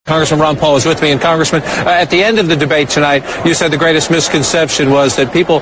Congressman Ron Paul is with me. And Congressman, at the end of the debate tonight, you said the greatest misconception was that people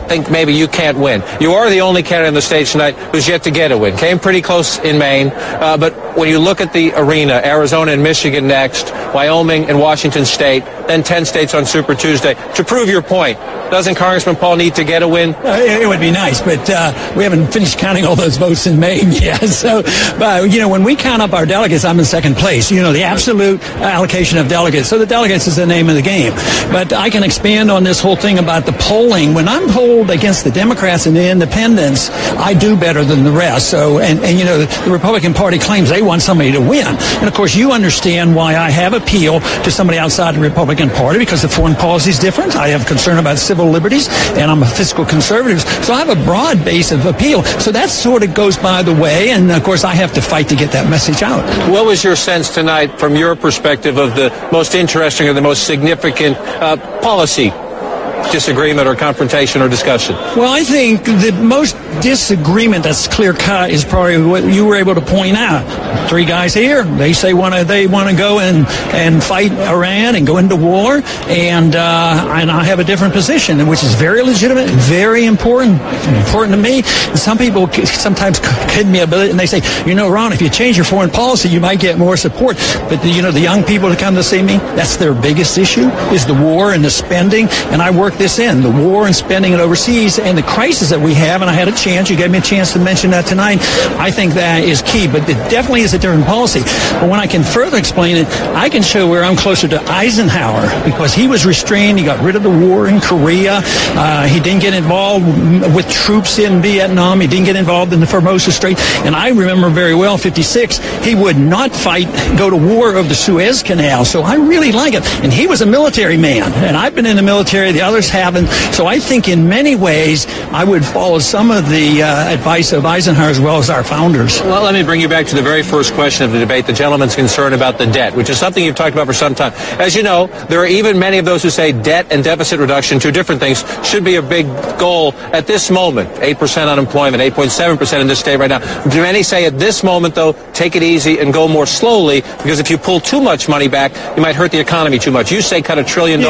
think maybe you can't win. You are the only candidate on the stage tonight who's yet to get a win. Came pretty close in Maine, but when you look at the arena, Arizona and Michigan next, Wyoming and Washington State, then 10 states on Super Tuesday. To prove your point, doesn't Congressman Paul need to get a win? It would be nice, but we haven't finished counting all those votes in Maine yet. So, but, when we count up our delegates, I'm in second place. The absolute allocation of delegates. So the delegates is the name of the game. But I can expand on this whole thing about the polling. When I'm polled against the Democrats and the independents, I do better than the rest. So, the Republican Party claims they want somebody to win. And of course, you understand why I have appeal to somebody outside the Republican Party, because the foreign policy is different. I have concern about civil liberties, and I'm a fiscal conservative. So I have a broad base of appeal. So that sort of goes by the way. And of course, I have to fight to get that message out. What was your sense tonight from your perspective of the most interesting or the most significant policy disagreement or confrontation or discussion? Well, I think the most disagreement that's clear-cut is probably what you were able to point out. Three guys here, they say they want to go and fight Iran and go into war, and I have a different position, which is very legitimate, very important to me. And some people sometimes kid me a bit, and they say, Ron, if you change your foreign policy, you might get more support. But the young people that come to see me, that's their biggest issue, is the war and the spending, and I work this in, the war and spending it overseas and the crisis that we have, and I had a chance, you gave me a chance to mention that tonight. I think that is key, but it definitely is a different policy. But when I can further explain it, I can show where I'm closer to Eisenhower, because he was restrained, he got rid of the war in Korea, he didn't get involved with troops in Vietnam, he didn't get involved in the Formosa Strait, and I remember very well, 56, he would not go to war of the Suez Canal, so I really like it. And he was a military man, and I've been in the military, the others haven't. So I think in many ways I would follow some of the advice of Eisenhower as well as our founders. Well, let me bring you back to the very first question of the debate, the gentleman's concern about the debt, which is something you've talked about for some time. As you know, there are even many of those who say debt and deficit reduction, two different things, should be a big goal at this moment. 8% unemployment, 8.7% in this state right now. Do many say at this moment, though, take it easy and go more slowly, because if you pull too much money back, you might hurt the economy too much. You say cut $1 trillion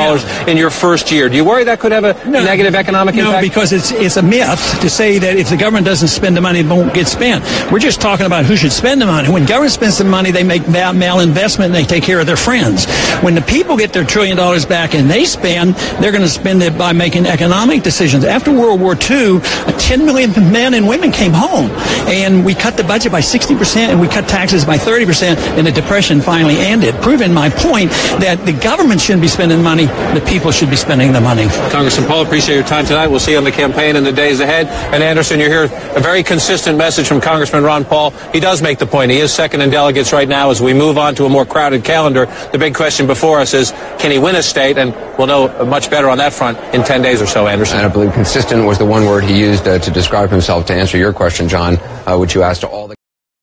in your first year. Do you worry that could have a negative economic impact? No, because it's a myth to say that if the government doesn't spend the money, it won't get spent. We're just talking about who should spend the money. When government spends the money, they make malinvestment and they take care of their friends. When the people get their $1 trillion back and they spend, they're going to spend it by making economic decisions. After World War II, 10 million men and women came home, and we cut the budget by 60% and we cut taxes by 30%, and the Depression finally ended, proving my point that the government shouldn't be spending money, the people should be spending the money. Congressman Paul, appreciate your time tonight. We'll see you on the campaign in the days ahead. And Anderson, you hear a very consistent message from Congressman Ron Paul. He does make the point. He is second in delegates right now. As we move on to a more crowded calendar, the big question before us is, can he win a state? And we'll know much better on that front in 10 days or so, Anderson. And I believe consistent was the one word he used to describe himself, to answer your question, John, which you asked to all the